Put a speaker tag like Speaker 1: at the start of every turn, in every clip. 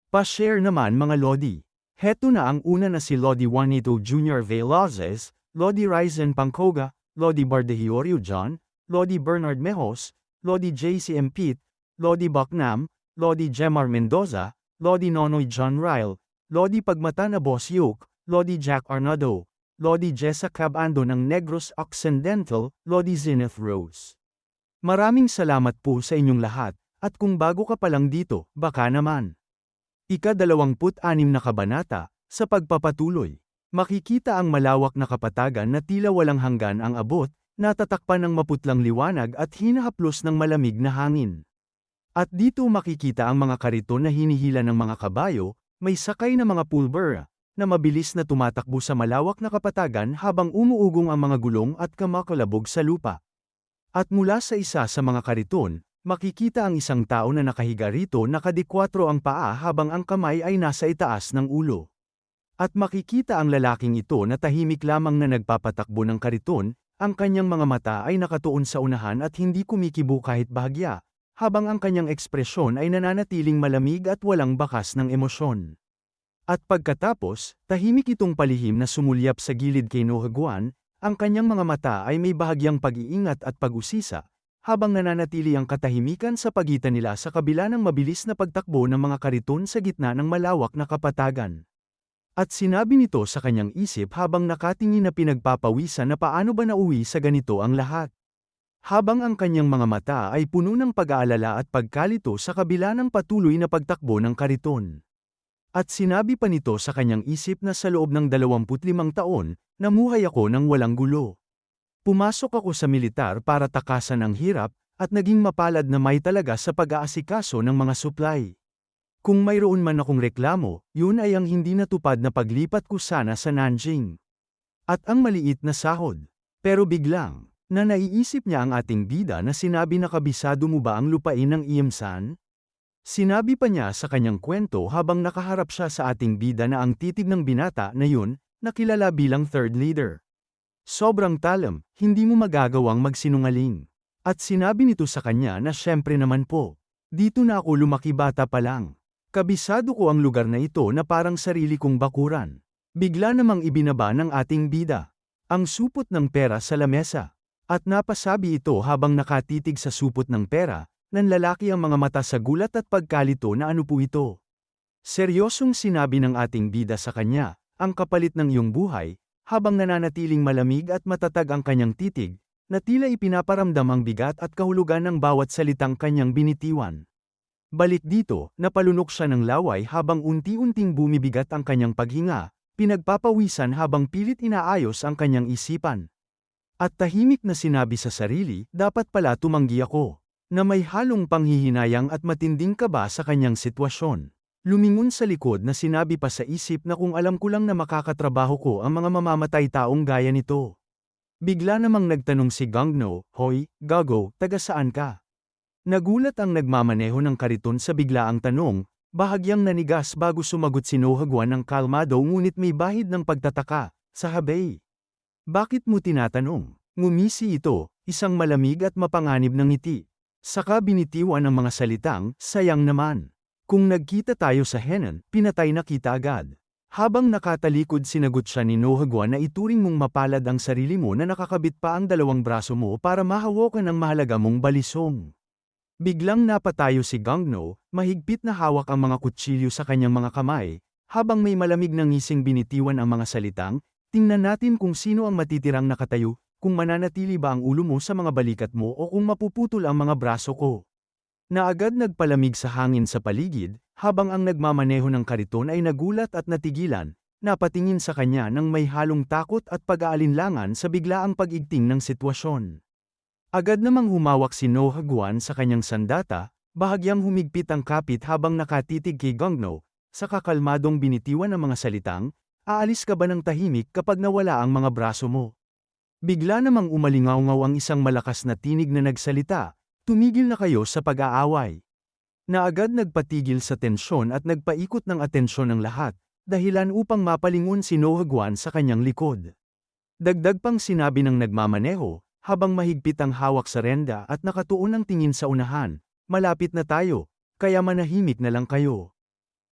Speaker 1: Pa-share naman mga Lodi. Heto na ang una na si Lodi Juanito Jr. Velazquez, Lodi Ryzen Pangcoga, Lodi Bardehiorio John, Lodi Bernard Mejos, Lodi JCM Pete, Lodi Bacnam, Lodi Jemar Mendoza, Lodi Nonoy John Ryle, Lodi Pagmata na Boss Yuke, Lodi Jack Arnado, Lodi Jessa Cabando ng Negros Occidental, Lodi Zenith Rose. Maraming salamat po sa inyong lahat, at kung bago ka pa lang dito, baka naman. Ika-26 na kabanata, sa pagpapatuloy. Makikita ang malawak na kapatagan na tila walang hanggan ang abot, natatakpan ng maputlang liwanag at hinahaplos ng malamig na hangin. At dito makikita ang mga kariton na hinihila ng mga kabayo, may sakay na mga pulbera, na mabilis na tumatakbo sa malawak na kapatagan habang umuugong ang mga gulong at kamakalabog sa lupa. At mula sa isa sa mga kariton, makikita ang isang tao na nakahiga rito nakadikwatro ang paa habang ang kamay ay nasa itaas ng ulo. At makikita ang lalaking ito na tahimik lamang na nagpapatakbo ng kariton, ang kanyang mga mata ay nakatuon sa unahan at hindi kumikibo kahit bahagya, habang ang kanyang ekspresyon ay nananatiling malamig at walang bakas ng emosyon. At pagkatapos, tahimik itong palihim na sumulyap sa gilid kay Nohaguan, ang kanyang mga mata ay may bahagyang pag-iingat at pag-usisa, habang nananatili ang katahimikan sa pagitan nila sa kabila ng mabilis na pagtakbo ng mga kariton sa gitna ng malawak na kapatagan. At sinabi nito sa kanyang isip habang nakatingin na pinagpapawisan na paano ba nauwi sa ganito ang lahat. Habang ang kanyang mga mata ay puno ng pag-aalala at pagkalito sa kabila ng patuloy na pagtakbo ng kariton. At sinabi pa nito sa kanyang isip na sa loob ng 25 taon, namuhay ako ng walang gulo. Pumasok ako sa militar para takasan ang hirap, at naging mapalad na may talaga sa pag-aasikaso ng mga supply. Kung mayroon man akong reklamo, yun ay ang hindi natupad na paglipat ko sana sa Nanjing. At ang maliit na sahod. Pero biglang, na naiisip niya ang ating bida na sinabi na kabisado mo ba ang lupain ng Iemsan? Sinabi pa niya sa kanyang kwento habang nakaharap siya sa ating bida na ang titig ng binata na yun, nakilala bilang third leader. Sobrang talam, hindi mo magagawang magsinungaling. At sinabi nito sa kanya na syempre naman po. Dito na ako lumaki bata pa lang. Kabisado ko ang lugar na ito na parang sarili kong bakuran. Bigla namang ibinaba ng ating bida ang supot ng pera sa lamesa. At napasabi ito habang nakatitig sa supot ng pera, nanlalaki ang mga mata sa gulat at pagkalito na ano po ito. Seryosong sinabi ng ating bida sa kanya, ang kapalit ng iyong buhay, habang nananatiling malamig at matatag ang kanyang titig, na tila ipinaparamdam ang bigat at kahulugan ng bawat salitang kanyang binitiwan. Balik dito, napalunok siya ng laway habang unti-unting bumibigat ang kanyang paghinga, pinagpapawisan habang pilit inaayos ang kanyang isipan. At tahimik na sinabi sa sarili, dapat pala tumanggi ako, na may halong panghihinayang at matinding kaba sa kanyang sitwasyon. Lumingon sa likod na sinabi pa sa isip na kung alam ko lang na makakatrabaho ko ang mga mamamatay taong gaya nito. Bigla namang nagtanong si Gangno, Hoy, Gago, taga saan ka? Nagulat ang nagmamaneho ng kariton sa biglaang tanong, bahagyang nanigas bago sumagot si Nohaguan ng kalmado ngunit may bahid ng pagtataka, sa Habay. Bakit mo tinatanong? Ngumisi ito, isang malamig at mapanganib ng ngiti. Saka binitiwan ang mga salitang, sayang naman. Kung nagkita tayo sa Henan, pinatay na kita agad. Habang nakatalikod sinagot siya ni Nohaguan na ituring mong mapalad ang sarili mo na nakakabit pa ang dalawang braso mo para mahawakan ang mahalaga mong balisong. Biglang napatayo si Gangno, mahigpit na hawak ang mga kutsilyo sa kanyang mga kamay, habang may malamig na ngising binitiwan ang mga salitang, tingnan natin kung sino ang matitirang nakatayo, kung mananatili ba ang ulo mo sa mga balikat mo o kung mapuputol ang mga braso ko. Na agad nagpalamig sa hangin sa paligid, habang ang nagmamaneho ng kariton ay nagulat at natigilan, napatingin sa kanya nang may halong takot at pag-aalinlangan sa biglaang pag-igting ng sitwasyon. Agad namang humawak si Nohaguan sa kanyang sandata, bahagyang humigpit ang kapit habang nakatitig kay Gangno, sa kakalmadong binitiwan ang mga salitang, aalis ka ba ng tahimik kapag nawala ang mga braso mo? Bigla namang umalingaw-ngaw ang isang malakas na tinig na nagsalita, tumigil na kayo sa pag-aaway. Na agad nagpatigil sa tensyon at nagpaikot ng atensyon ng lahat, dahilan upang mapalingon si Nohaguan sa kanyang likod. Dagdag pang sinabi ng nagmamaneho, habang mahigpit ang hawak sa renda at nakatuon ang tingin sa unahan, malapit na tayo, kaya manahimik na lang kayo.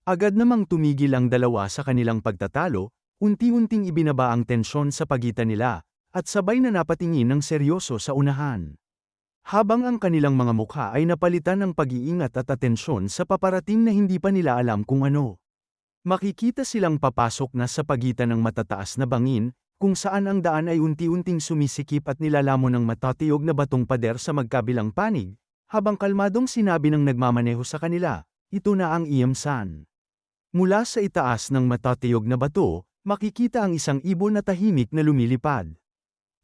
Speaker 1: Agad namang tumigil ang dalawa sa kanilang pagtatalo, unti-unting ibinaba ang tensyon sa pagitan nila, at sabay na napatingin ng seryoso sa unahan. Habang ang kanilang mga mukha ay napalitan ng pag-iingat at atensyon sa paparating na hindi pa nila alam kung ano. Makikita silang papasok na sa pagitan ng matataas na bangin, kung saan ang daan ay unti-unting sumisikip at nilalamon ng matatiyog na batong pader sa magkabilang panig, habang kalmadong sinabi ng nagmamaneho sa kanila, ito na ang Iamsan. Mula sa itaas ng matatiyog na bato, makikita ang isang ibon na tahimik na lumilipad.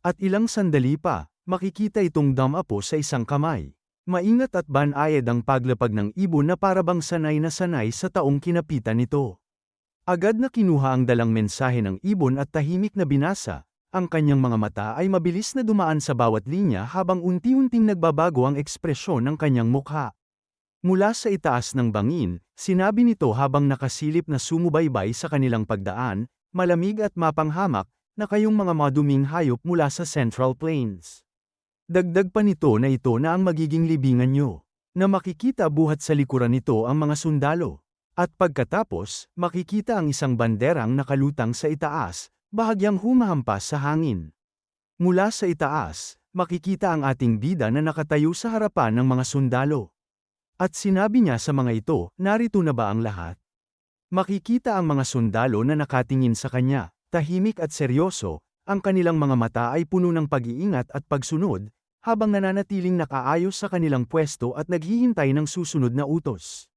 Speaker 1: At ilang sandali pa, makikita itong damapo sa isang kamay. Maingat at banayad ang paglapag ng ibon na parabang sanay sa taong kinapitan nito. Agad na kinuha ang dalang mensahe ng ibon at tahimik na binasa, ang kanyang mga mata ay mabilis na dumaan sa bawat linya habang unti-unting nagbabago ang ekspresyon ng kanyang mukha. Mula sa itaas ng bangin, sinabi nito habang nakasilip na sumubaybay sa kanilang pagdaan, malamig at mapanghamak, na kayong mga maduming hayop mula sa Central Plains. Dagdag pa nito na ito na ang magiging libingan nyo, na makikita buhat sa likuran nito ang mga sundalo. At pagkatapos, makikita ang isang banderang nakalutang sa itaas, bahagyang humahampas sa hangin. Mula sa itaas, makikita ang ating bida na nakatayo sa harapan ng mga sundalo. At sinabi niya sa mga ito, narito na ba ang lahat? Makikita ang mga sundalo na nakatingin sa kanya, tahimik at seryoso, ang kanilang mga mata ay puno ng pag-iingat at pagsunod, habang nananatiling nakaayos sa kanilang pwesto at naghihintay ng susunod na utos.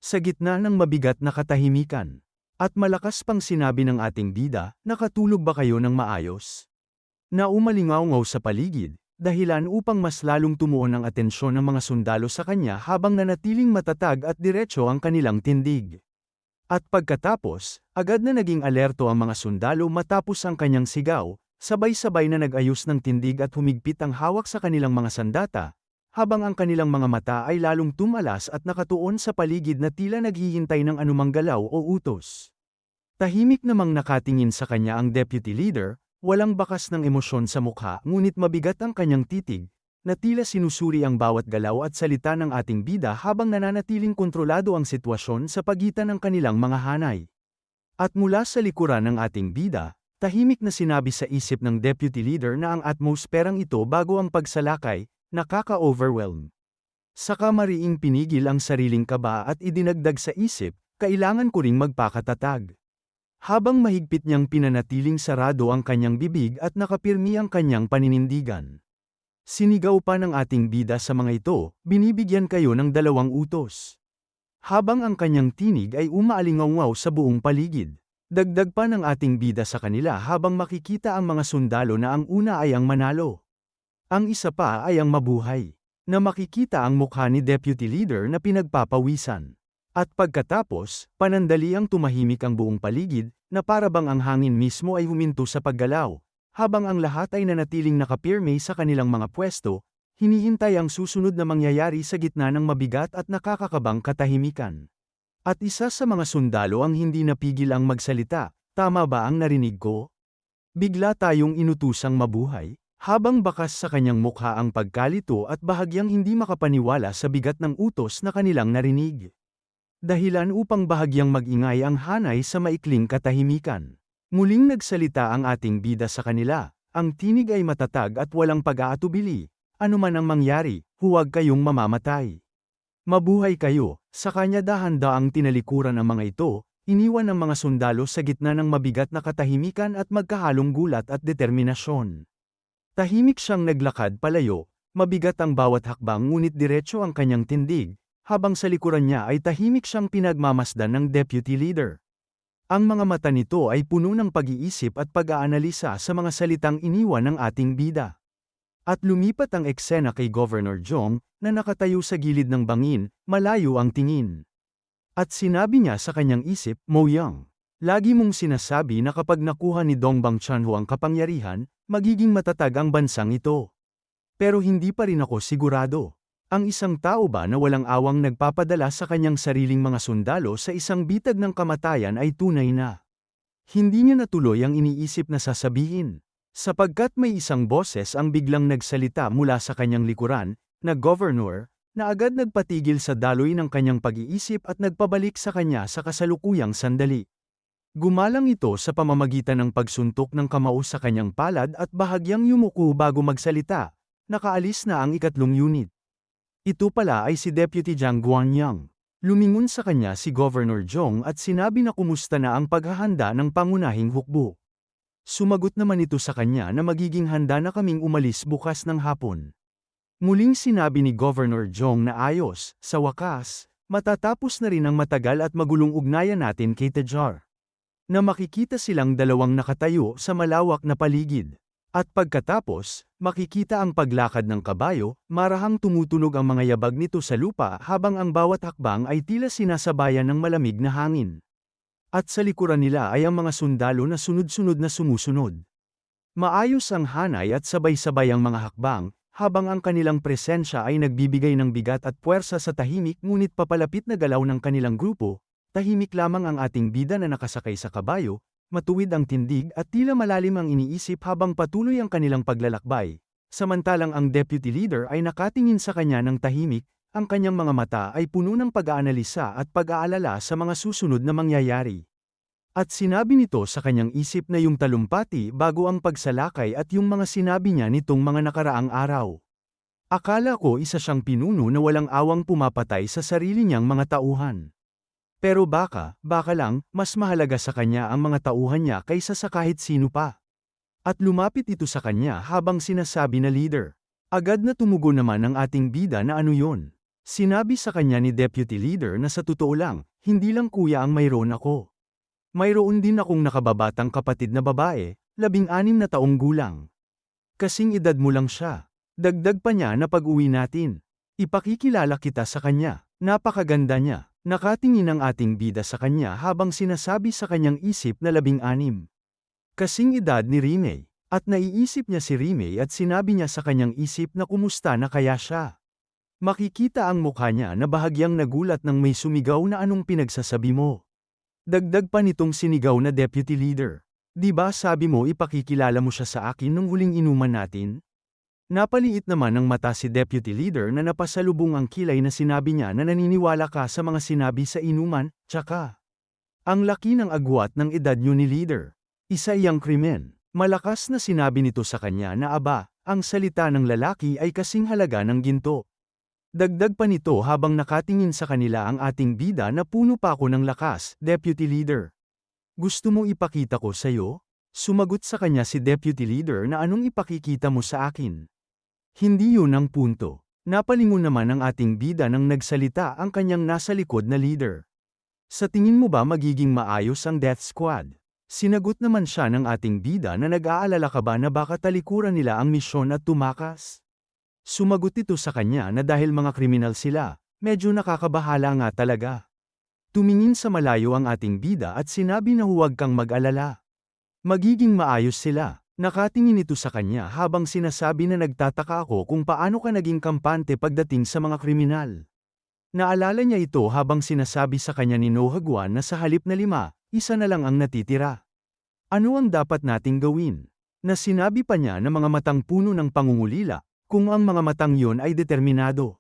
Speaker 1: Sa gitna ng mabigat na katahimikan, at malakas pang sinabi ng ating bida, nakatulog ba kayo ng maayos? Na umalingaw-ngaw sa paligid, dahilan upang mas lalong tumuon ang atensyon ng mga sundalo sa kanya habang nanatiling matatag at diretso ang kanilang tindig. At pagkatapos, agad na naging alerto ang mga sundalo matapos ang kanyang sigaw, sabay-sabay na nag-ayos ng tindig at humigpit ang hawak sa kanilang mga sandata, habang ang kanilang mga mata ay lalong tumalas at nakatuon sa paligid na tila naghihintay ng anumang galaw o utos. Tahimik namang nakatingin sa kanya ang deputy leader, walang bakas ng emosyon sa mukha ngunit mabigat ang kanyang titig, na tila sinusuri ang bawat galaw at salita ng ating bida habang nananatiling kontrolado ang sitwasyon sa pagitan ng kanilang mga hanay. At mula sa likuran ng ating bida, tahimik na sinabi sa isip ng deputy leader na ang atmosperang ito bago ang pagsalakay, nakaka-overwhelm. Saka mariing pinigil ang sariling kaba at idinagdag sa isip, kailangan ko ring magpakatatag. Habang mahigpit niyang pinanatiling sarado ang kanyang bibig at nakapirmi ang kanyang paninindigan. Sinigaw pa ng ating bida sa mga ito, binibigyan kayo ng 2 utos. Habang ang kanyang tinig ay umaalingaw-ngaw sa buong paligid. Dagdag pa ng ating bida sa kanila habang makikita ang mga sundalo na ang una ay ang manalo. Ang isa pa ay ang mabuhay, na makikita ang mukha ni deputy leader na pinagpapawisan. At pagkatapos, panandali ang tumahimik ang buong paligid, na parabang ang hangin mismo ay huminto sa paggalaw, habang ang lahat ay nanatiling nakapirme sa kanilang mga pwesto, hinihintay ang susunod na mangyayari sa gitna ng mabigat at nakakakabang katahimikan. At isa sa mga sundalo ang hindi napigil ang magsalita, tama ba ang narinig ko? Bigla tayong inutusang mabuhay, habang bakas sa kanyang mukha ang pagkalito at bahagyang hindi makapaniwala sa bigat ng utos na kanilang narinig. Dahilan upang bahagyang mag-ingay ang hanay sa maikling katahimikan. Muling nagsalita ang ating bida sa kanila, ang tinig ay matatag at walang pag-aatubili, anuman ang mangyari, huwag kayong mamamatay. Mabuhay kayo, sa kanya dahan-daang tinalikuran ang mga ito, iniwan ang mga sundalo sa gitna ng mabigat na katahimikan at magkahalong gulat at determinasyon. Tahimik siyang naglakad palayo, mabigat ang bawat hakbang ngunit diretso ang kanyang tindig, habang sa likuran niya ay tahimik siyang pinagmamasdan ng deputy leader. Ang mga mata nito ay puno ng pag-iisip at pag-aanalisa sa mga salitang iniwan ng ating bida. At lumipat ang eksena kay Governor Jong, na nakatayo sa gilid ng bangin, malayo ang tingin. At sinabi niya sa kanyang isip, Mo Yang, lagi mong sinasabi na kapag nakuha ni Dongbang Chanhu ang kapangyarihan, magiging matatag ang bansang ito. Pero hindi pa rin ako sigurado. Ang isang tao ba na walang awang nagpapadala sa kanyang sariling mga sundalo sa isang bitag ng kamatayan ay tunay na. Hindi niya natuloy ang iniisip na sasabihin. Sapagkat may isang boses ang biglang nagsalita mula sa kanyang likuran, na Governor, na agad nagpatigil sa daloy ng kanyang pag-iisip at nagpabalik sa kanya sa kasalukuyang sandali. Gumalang ito sa pamamagitan ng pagsuntok ng kamao sa kanyang palad at bahagyang yumuko bago magsalita. Nakaalis na ang ikatlong unit. Ito pala ay si Deputy Jiang Guanyang. Lumingon sa kanya si Governor Zhong at sinabi na kumusta na ang paghahanda ng pangunahing hukbo. Sumagot naman ito sa kanya na magiging handa na kaming umalis bukas ng hapon. Muling sinabi ni Governor Zhong na ayos, sa wakas, matatapos na rin ang matagal at magulong ugnayan natin kay Tajar. Na makikita silang dalawang nakatayo sa malawak na paligid. At pagkatapos, makikita ang paglakad ng kabayo, marahang tumutunog ang mga yabag nito sa lupa habang ang bawat hakbang ay tila sinasabayan ng malamig na hangin. At sa likuran nila ay ang mga sundalo na sunod-sunod na sumusunod. Maayos ang hanay at sabay-sabay ang mga hakbang, habang ang kanilang presensya ay nagbibigay ng bigat at puwersa sa tahimik ngunit papalapit na galaw ng kanilang grupo. Tahimik lamang ang ating bida na nakasakay sa kabayo, matuwid ang tindig at tila malalim ang iniisip habang patuloy ang kanilang paglalakbay. Samantalang ang deputy leader ay nakatingin sa kanya ng tahimik, ang kanyang mga mata ay puno ng pag-aanalisa at pag-aalala sa mga susunod na mangyayari. At sinabi nito sa kanyang isip na yung talumpati bago ang pagsalakay at yung mga sinabi niya nitong mga nakaraang araw. Akala ko isa siyang pinuno na walang awang pumapatay sa sarili niyang mga tauhan. Pero baka lang, mas mahalaga sa kanya ang mga tauhan niya kaysa sa kahit sino pa. At lumapit ito sa kanya habang sinasabi na leader. Agad na tumugon naman ang ating bida na ano yon. Sinabi sa kanya ni Deputy Leader na sa totoo lang, hindi lang kuya ang mayroon ako. Mayroon din akong nakababatang kapatid na babae, 16 na taong gulang. Kasing edad mo lang siya. Dagdag pa niya na pag-uwi natin. Ipakikilala kita sa kanya, napakaganda niya. Nakatingin ang ating bida sa kanya habang sinasabi sa kanyang isip na 16. Kasing edad ni Rime, at naiisip niya si Rime at sinabi niya sa kanyang isip na kumusta na kaya siya. Makikita ang mukha niya na bahagyang nagulat nang may sumigaw na anong pinagsasabi mo. Dagdag pa nitong sinigaw na deputy leader. Di ba sabi mo ipakikilala mo siya sa akin nung huling inuman natin? Napaliit naman ng mata si Deputy Leader na napasalubong ang kilay na sinabi niya na naniniwala ka sa mga sinabi sa inuman, tsaka. Ang laki ng agwat ng edad niyo ni Leader. Isa iyang krimen. Malakas na sinabi nito sa kanya na aba, ang salita ng lalaki ay kasing halaga ng ginto. Dagdag pa nito habang nakatingin sa kanila ang ating bida na puno pa ako ng lakas, Deputy Leader. Gusto mo ipakita ko sa'yo? Sumagot sa kanya si Deputy Leader na anong ipakikita mo sa akin? Hindi yun ang punto. Napalingon naman ang ating bida nang nagsalita ang kanyang nasa likod na leader. Sa tingin mo ba magiging maayos ang Death Squad? Sinagot naman siya ng ating bida na nag-aalala ka ba na baka talikuran nila ang misyon at tumakas? Sumagot ito sa kanya na dahil mga kriminal sila, medyo nakakabahala nga talaga. Tumingin sa malayo ang ating bida at sinabi na huwag kang mag-alala. Magiging maayos sila. Nakatingin ito sa kanya habang sinasabi na nagtataka ako kung paano ka naging kampante pagdating sa mga kriminal. Naalala niya ito habang sinasabi sa kanya ni Nohagwan na sa halip na 5, isa na lang ang natitira. Ano ang dapat nating gawin? Na sinabi pa niya na mga matang puno ng pangungulila, kung ang mga matang yon ay determinado.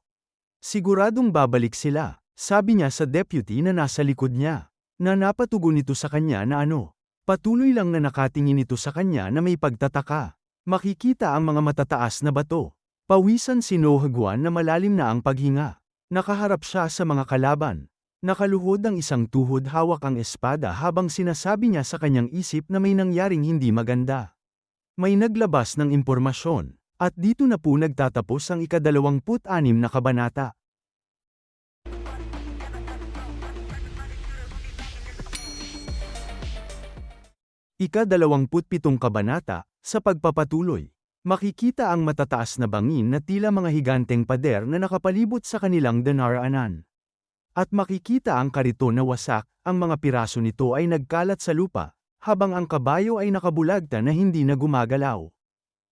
Speaker 1: Siguradong babalik sila, sabi niya sa deputy na nasa likod niya, na napatugon ito sa kanya na ano. Patuloy lang na nakatingin ito sa kanya na may pagtataka. Makikita ang mga matataas na bato. Pawisan si Nohagwan na malalim na ang paghinga. Nakaharap siya sa mga kalaban. Nakaluhod ang isang tuhod hawak ang espada habang sinasabi niya sa kanyang isip na may nangyaring hindi maganda. May naglabas ng impormasyon. At dito na po nagtatapos ang ika-26 na kabanata. Ika-27 kabanata, sa pagpapatuloy. Makikita ang matataas na bangin na tila mga higanteng pader na nakapalibot sa kanilang dinaraanan. At makikita ang kariton na wasak, ang mga piraso nito ay nagkalat sa lupa, habang ang kabayo ay nakabulagta na hindi na gumagalaw.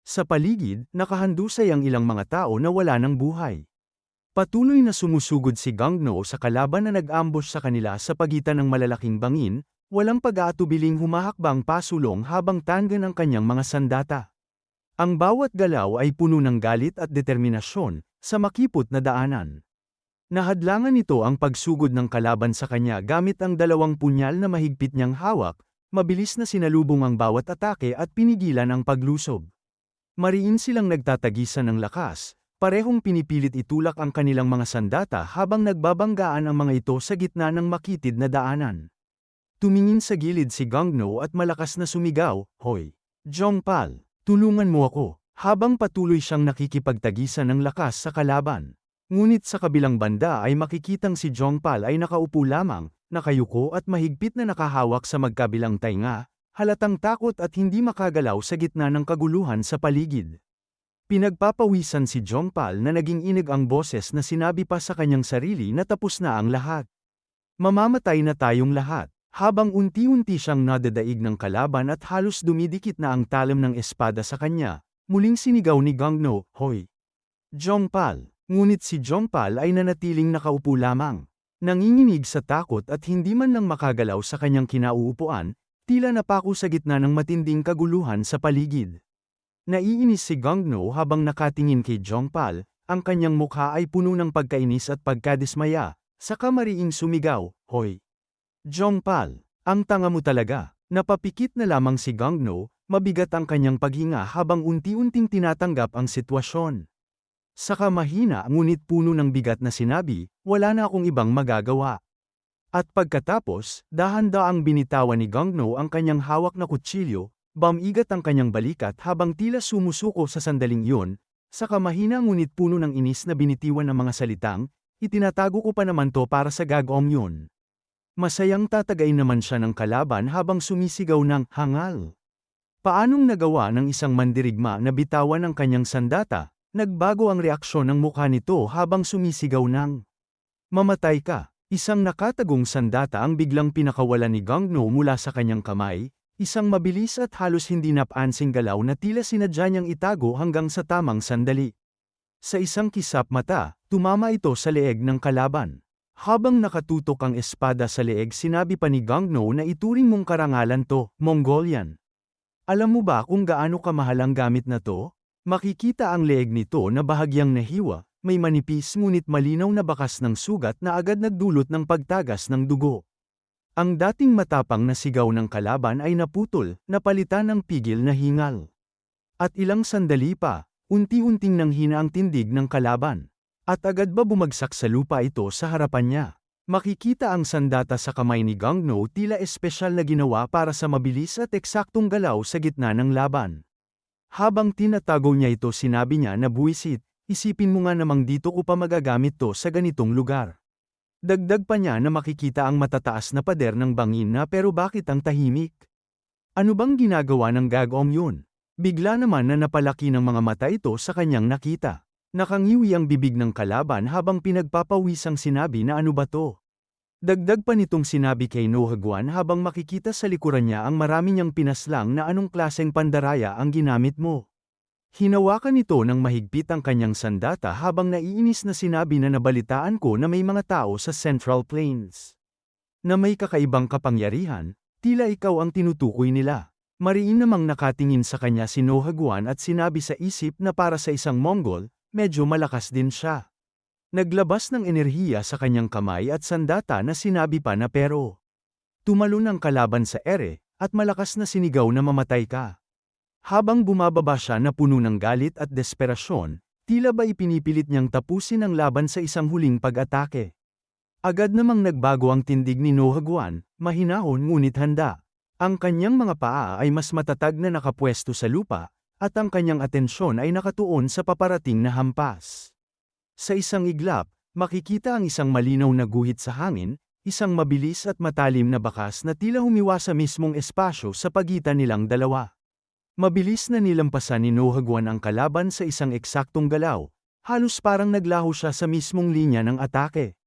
Speaker 1: Sa paligid, nakahandusay ang ilang mga tao na wala ng buhay. Patuloy na sumusugod si Gangno sa kalaban na nag-ambush sa kanila sa pagitan ng malalaking bangin, walang pag-aatubiling humahakbang pasulong habang tanggan ang kanyang mga sandata. Ang bawat galaw ay puno ng galit at determinasyon, sa makipot na daanan. Nahadlangan nito ang pagsugod ng kalaban sa kanya gamit ang dalawang punyal na mahigpit niyang hawak, mabilis na sinalubong ang bawat atake at pinigilan ang paglusob. Mariin silang nagtatagisan ng lakas, parehong pinipilit itulak ang kanilang mga sandata habang nagbabanggaan ang mga ito sa gitna ng makitid na daanan. Tumingin sa gilid si Gangno at malakas na sumigaw, "Hoy! Jongpal, tulungan mo ako," habang patuloy siyang nakikipagtagisan ng lakas sa kalaban. Ngunit sa kabilang banda ay makikitang si Jongpal ay nakaupo lamang, nakayuko at mahigpit na nakahawak sa magkabilang tainga, halatang takot at hindi makagalaw sa gitna ng kaguluhan sa paligid. Pinagpapawisan si Jongpal na naging inig ang boses na sinabi pa sa kanyang sarili na tapos na ang lahat. Mamamatay na tayong lahat. Habang unti-unti siyang nadadaig ng kalaban at halos dumidikit na ang talim ng espada sa kanya, muling sinigaw ni Gangno, "Hoy! Jongpal!" Ngunit si Jongpal ay nanatiling nakaupo lamang. Nanginginig sa takot at hindi man lang makagalaw sa kanyang kinauupuan, tila napako sa gitna ng matinding kaguluhan sa paligid. Naiinis si Gangno habang nakatingin kay Jongpal, ang kanyang mukha ay puno ng pagkainis at pagkadismaya, saka mariing sumigaw, "Hoy! Jongpal, ang tanga mo talaga." Napapikit na lamang si Gangno, mabigat ang kanyang paghinga habang unti-unting tinatanggap ang sitwasyon. Saka mahina ngunit puno ng bigat na sinabi, "Wala na akong ibang magagawa." At pagkatapos, dahan-daang binitawan ni Gangno ang kanyang hawak na kutsilyo, bumigat ang kanyang balikat habang tila sumusuko sa sandaling iyon, saka mahina ngunit puno ng inis na binitiwan ng mga salitang, "Itinatago ko pa naman to para sa gagawin yun." Masayang tatagain naman siya ng kalaban habang sumisigaw ng hangal. Paanong nagawa ng isang mandirigma na bitawan ang kanyang sandata? Nagbago ang reaksyon ng mukha nito habang sumisigaw ng "Mamatay ka!" Isang nakatagong sandata ang biglang pinakawalan ni Gangno mula sa kanyang kamay, isang mabilis at halos hindi napansing galaw na tila sinadya niyang itago hanggang sa tamang sandali. Sa isang kisap mata, tumama ito sa leeg ng kalaban. Habang nakatutok ang espada sa leeg, sinabi pa ni Gangno na ituring mong karangalan to, Mongolian. Alam mo ba kung gaano kamahal ang gamit na to? Makikita ang leeg nito na bahagyang nahiwa, may manipis ngunit malinaw na bakas ng sugat na agad nagdulot ng pagtagas ng dugo. Ang dating matapang na sigaw ng kalaban ay naputol, napalitan ng pigil na hingal. At ilang sandali pa, unti-unting nanghina ang tindig ng kalaban. At agad ba bumagsak sa lupa ito sa harapan niya? Makikita ang sandata sa kamay ni Gangno tila espesyal na ginawa para sa mabilis at eksaktong galaw sa gitna ng laban. Habang tinatago niya ito, sinabi niya na buwisit, "Isipin mo nga namang dito ko pa magagamit to sa ganitong lugar." Dagdag pa niya na makikita ang matataas na pader ng bangin na pero bakit ang tahimik? Ano bang ginagawa ng gagawin yun? Bigla naman na napalaki ng mga mata ito sa kanyang nakita. Nakangiwi ang bibig ng kalaban habang pinagpapawisang sinabi na ano ba to? Dagdag pa nitong sinabi kay Nohagwan habang makikita sa likuran niya ang marami niyang pinaslang na anong klaseng pandaraya ang ginamit mo. Hinawakan nito ng mahigpit ang kanyang sandata habang naiinis na sinabi na nabalitaan ko na may mga tao sa Central Plains na may kakaibang kapangyarihan, tila ikaw ang tinutukoy nila. Mariin namang nakatingin sa kanya si Nohagwan at sinabi sa isip na para sa isang Mongol, medyo malakas din siya. Naglabas ng enerhiya sa kanyang kamay at sandata na sinabi pa na pero. Tumalon ang kalaban sa ere, at malakas na sinigaw na mamatay ka. Habang bumababa siya na puno ng galit at desperasyon, tila ba ipinipilit niyang tapusin ang laban sa isang huling pag-atake. Agad namang nagbago ang tindig ni Nohagwan, mahinahon ngunit handa. Ang kanyang mga paa ay mas matatag na nakapwesto sa lupa, at ang kanyang atensyon ay nakatuon sa paparating na hampas. Sa isang iglap, makikita ang isang malinaw na guhit sa hangin, isang mabilis at matalim na bakas na tila humiwa sa mismong espasyo sa pagitan nilang dalawa. Mabilis na nilampasan ni Nohagwan ang kalaban sa isang eksaktong galaw, halos parang naglaho siya sa mismong linya ng atake.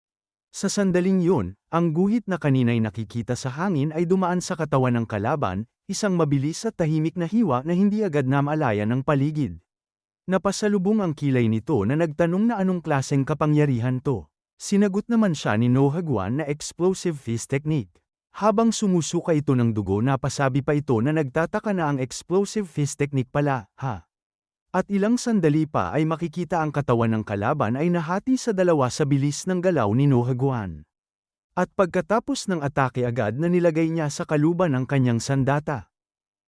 Speaker 1: Sa sandaling yun, ang guhit na kanina'y nakikita sa hangin ay dumaan sa katawan ng kalaban, isang mabilis at tahimik na hiwa na hindi agad namalayan ng paligid. Napasalubong ang kilay nito na nagtanong na anong klaseng kapangyarihan to. Sinagot naman siya ni Nohagwan na explosive fist technique. Habang sumusuka ito ng dugo, napasabi pa ito na nagtataka na ang explosive fist technique pala, ha? At ilang sandali pa ay makikita ang katawan ng kalaban ay nahati sa dalawa sa bilis ng galaw ni Nohaguan. At pagkatapos ng atake agad na nilagay niya sa kaluban ang kanyang sandata.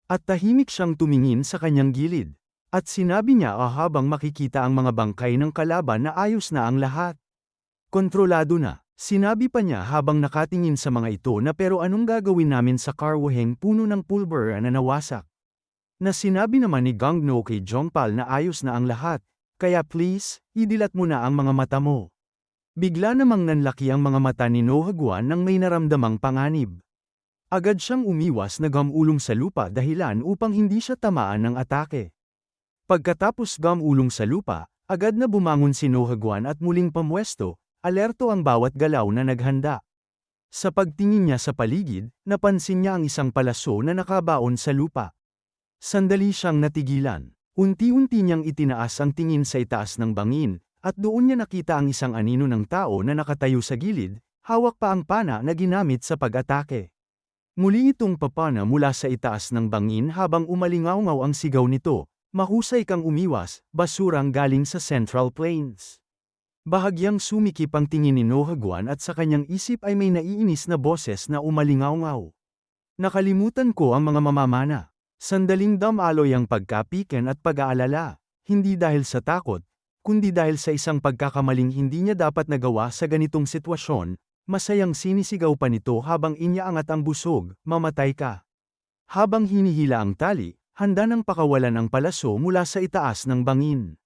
Speaker 1: At tahimik siyang tumingin sa kanyang gilid. At sinabi niya habang makikita ang mga bangkay ng kalaban na ayos na ang lahat. Kontrolado na, sinabi pa niya habang nakatingin sa mga ito na pero anong gagawin namin sa karwaheng puno ng pulbura na nawasak? Na sinabi naman ni Gangno kay Jongpal na ayos na ang lahat, kaya please, idilat mo na ang mga mata mo. Bigla namang nanlaki ang mga mata ni Nohaguan nang may naramdamang panganib. Agad siyang umiwas na gamulong sa lupa dahilan upang hindi siya tamaan ng atake. Pagkatapos gamulong sa lupa, agad na bumangon si Nohaguan at muling pamwesto, alerto ang bawat galaw na naghanda. Sa pagtingin niya sa paligid, napansin niya ang isang palaso na nakabaon sa lupa. Sandali siyang natigilan. Unti-unti niyang itinaas ang tingin sa itaas ng bangin, at doon niya nakita ang isang anino ng tao na nakatayo sa gilid, hawak pa ang pana na ginamit sa pag-atake. Muli itong papana mula sa itaas ng bangin habang umalingaw-ngaw ang sigaw nito. Mahusay kang umiwas, basurang galing sa Central Plains. Bahagyang sumikip ang tingin ni Nohaguan at sa kanyang isip ay may naiinis na boses na umalingaw-ngaw. Nakalimutan ko ang mga mamamana. Sandaling damaloy ang pagkapiken at pag-aalala, hindi dahil sa takot, kundi dahil sa isang pagkakamaling hindi niya dapat nagawa sa ganitong sitwasyon, masayang sinisigaw pa nito habang inyaangat ang busog, mamatay ka. Habang hinihila ang tali, handa nang pakawalan ang palaso mula sa itaas ng bangin.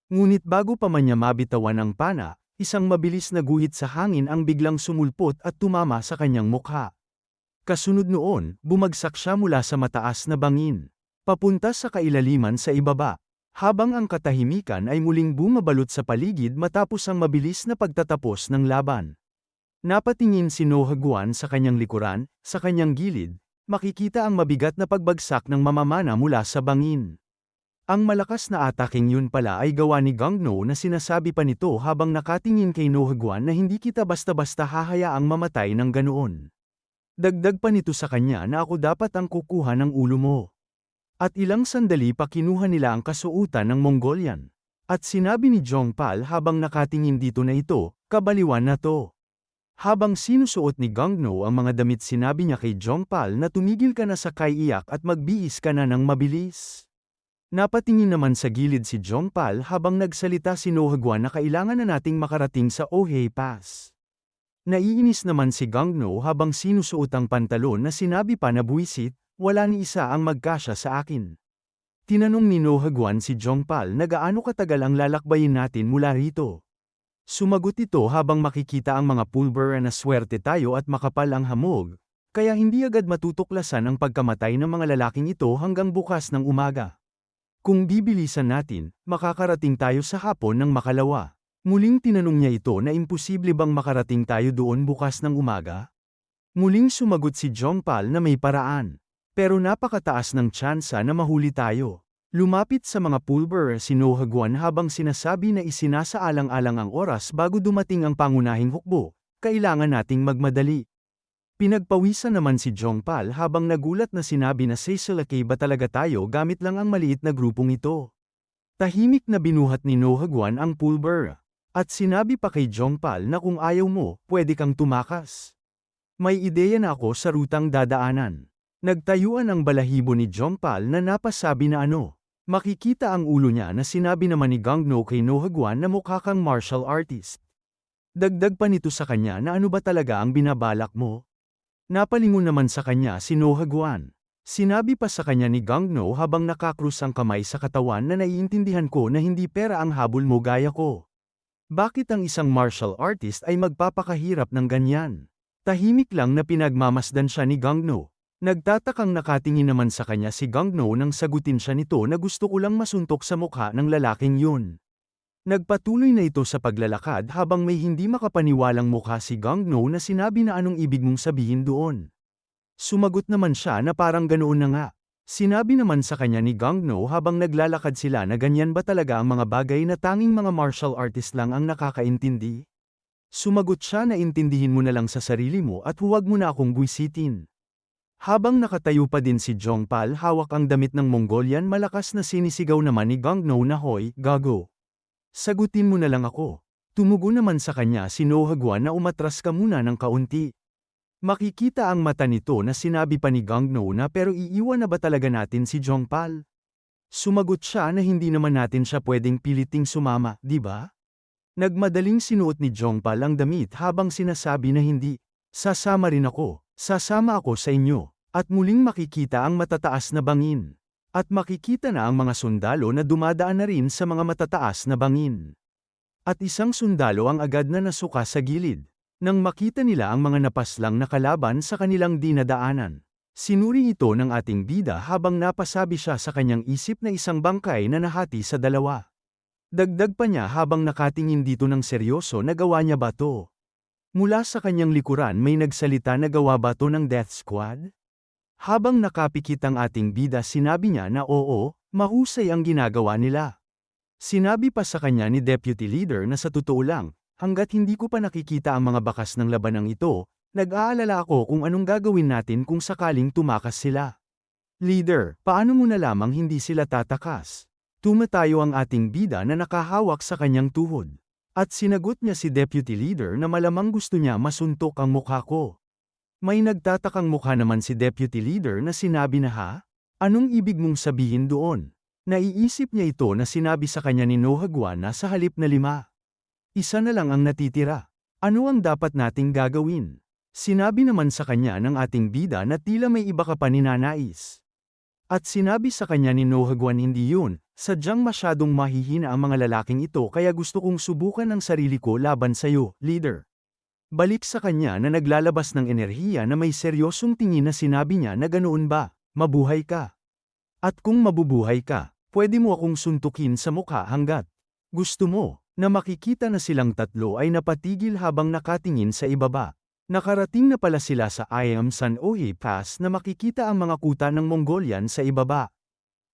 Speaker 1: Ngunit bago pa man niya mabitawan ang pana, isang mabilis na guhit sa hangin ang biglang sumulpot at tumama sa kanyang mukha. Kasunod noon, bumagsak siya mula sa mataas na bangin, papunta sa kailaliman sa ibaba, habang ang katahimikan ay muling bumabalot sa paligid matapos ang mabilis na pagtatapos ng laban. Napatingin si Nohaguan sa kanyang likuran, sa kanyang gilid, makikita ang mabigat na pagbagsak ng mamamana mula sa bangin. Ang malakas na ataking yun pala ay gawa ni Gangno na sinasabi pa nito habang nakatingin kay Nohaguan na hindi kita basta-basta hahayaang mamatay ng ganoon. Dagdag pa nito sa kanya na ako dapat ang kukuha ng ulo mo. At ilang sandali pa kinuha nila ang kasuutan ng Mongolian. At sinabi ni Jongpal habang nakatingin dito na ito, kabaliwan na to. Habang sinusuot ni Gangno ang mga damit sinabi niya kay Jongpal na tumigil ka na sa kaiiyak at magbihis ka na ng mabilis. Napatingin naman sa gilid si Jongpal habang nagsalita si Nohaguan na kailangan na nating makarating sa Ohei Pass. Naiinis naman si Gangno habang sinusuot ang pantalon na sinabi pa na buwisit, wala ni isa ang magkasya sa akin. Tinanong ni Nohaguan si Jongpal na gaano katagal ang lalakbayin natin mula rito. Sumagot ito habang makikita ang mga pulbura na swerte tayo at makapal ang hamog, kaya hindi agad matutuklasan ang pagkamatay ng mga lalaking ito hanggang bukas ng umaga. Kung bibilisan natin, makakarating tayo sa hapon ng makalawa. Muling tinanong niya ito na imposible bang makarating tayo doon bukas ng umaga? Muling sumagot si Jongpal na may paraan. Pero napakataas ng tsansa na mahuli tayo. Lumapit sa mga pulbura si Nohaguan habang sinasabi na isinasaalang-alang ang oras bago dumating ang pangunahing hukbo, kailangan nating magmadali. Pinagpawisan naman si Jongpal habang nagulat na sinabi na Seisalakay ba talaga tayo gamit lang ang maliit na grupong ito. Tahimik na binuhat ni Nohaguan ang pulbura. At sinabi pa kay Jongpal na kung ayaw mo, pwede kang tumakas. May ideya na ako sa rutang dadaanan. Nagtayuan ang balahibo ni Jongpal na napasabi na ano. Makikita ang ulo niya na sinabi naman ni Gangno kay Nohaguan na mukha kang martial artist. Dagdag pa nito sa kanya na ano ba talaga ang binabalak mo? Napalingon naman sa kanya si Nohaguan. Sinabi pa sa kanya ni Gangno habang nakakrus ang kamay sa katawan na naiintindihan ko na hindi pera ang habol mo gaya ko. Bakit ang isang martial artist ay magpapakahirap ng ganyan? Tahimik lang na pinagmamasdan siya ni Gangno. Nagtatakang nakatingin naman sa kanya si Gangno nang sagutin siya nito na gusto ko lang masuntok sa mukha ng lalaking yun. Nagpatuloy na ito sa paglalakad habang may hindi makapaniwalang mukha si Gangno na sinabi na anong ibig mong sabihin doon. Sumagot naman siya na parang ganoon na nga. Sinabi naman sa kanya ni Gangno habang naglalakad sila na ganyan ba talaga ang mga bagay na tanging mga martial artist lang ang nakakaintindi? Sumagot siya na intindihin mo na lang sa sarili mo at huwag mo na akong buwisitin. Habang nakatayo pa din si Jongpal hawak ang damit ng Mongolian malakas na sinisigaw naman ni Gangno na hoy, gago. Sagutin mo na lang ako. Tumugon naman sa kanya si Nohagwan na umatras ka muna ng kaunti. Makikita ang mata nito na sinabi pa ni Gangno na pero iiwan na ba talaga natin si Jongpal? Sumagot siya na hindi naman natin siya pwedeng piliting sumama, di ba? Nagmadaling sinuot ni Jongpal ang damit habang sinasabi na hindi. Sasama rin ako. Sasama ako sa inyo. At muling makikita ang matataas na bangin. At makikita na ang mga sundalo na dumadaan na rin sa mga matataas na bangin. At isang sundalo ang agad na nasuka sa gilid. Nang makita nila ang mga napaslang na kalaban sa kanilang dinadaanan. Sinuri ito ng ating bida habang napasabi siya sa kanyang isip na isang bangkay na nahati sa dalawa. Dagdag pa niya habang nakatingin dito ng seryoso na gawa niya ba to? Mula sa kanyang likuran may nagsalita na gawa ba to ng Death Squad? Habang nakapikit ang ating bida sinabi niya na oo, mahusay ang ginagawa nila. Sinabi pa sa kanya ni Deputy Leader na sa totoo lang, hanggat hindi ko pa nakikita ang mga bakas ng labanang ito, nag-aalala ako kung anong gagawin natin kung sakaling tumakas sila. Leader, paano mo na lamang hindi sila tatakas? Tumatayo ang ating bida na nakahawak sa kanyang tuhod. At sinagot niya si Deputy Leader na malamang gusto niya masuntok ang mukha ko. May nagtatakang mukha naman si Deputy Leader na sinabi na ha? Anong ibig mong sabihin doon? Naiisip niya ito na sinabi sa kanya ni Nohagwan na sa halip na 5. Isa na lang ang natitira. Ano ang dapat nating gagawin? Sinabi naman sa kanya ng ating bida na tila may iba ka pa ninanais. At sinabi sa kanya ni Nohagwan hindi yun, sadyang masyadong mahihina ang mga lalaking ito kaya gusto kong subukan ang sarili ko laban sayo, leader. Balik sa kanya na naglalabas ng enerhiya na may seryosong tingin na sinabi niya na ganoon ba, mabuhay ka. At kung mabubuhay ka, pwede mo akong suntukin sa mukha hanggat gusto mo. Na makikita na silang tatlo ay napatigil habang nakatingin sa ibaba. Nakarating na pala sila sa Ayam San Ohe Pass na makikita ang mga kuta ng Mongolian sa ibaba.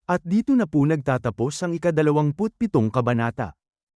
Speaker 1: At dito na po nagtatapos ang ika-27 kabanata.